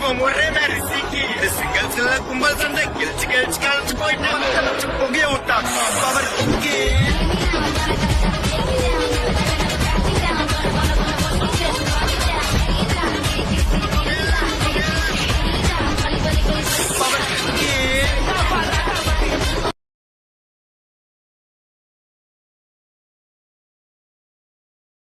தெய்வம் ஒரே மாதிரி சீக்கி சிங்கல்ஸ்ல கும்பல் சண்டை கிழிச்சு கிழிச்சு கழிச்சு போயிட்டு புகைய விட்டா அவர்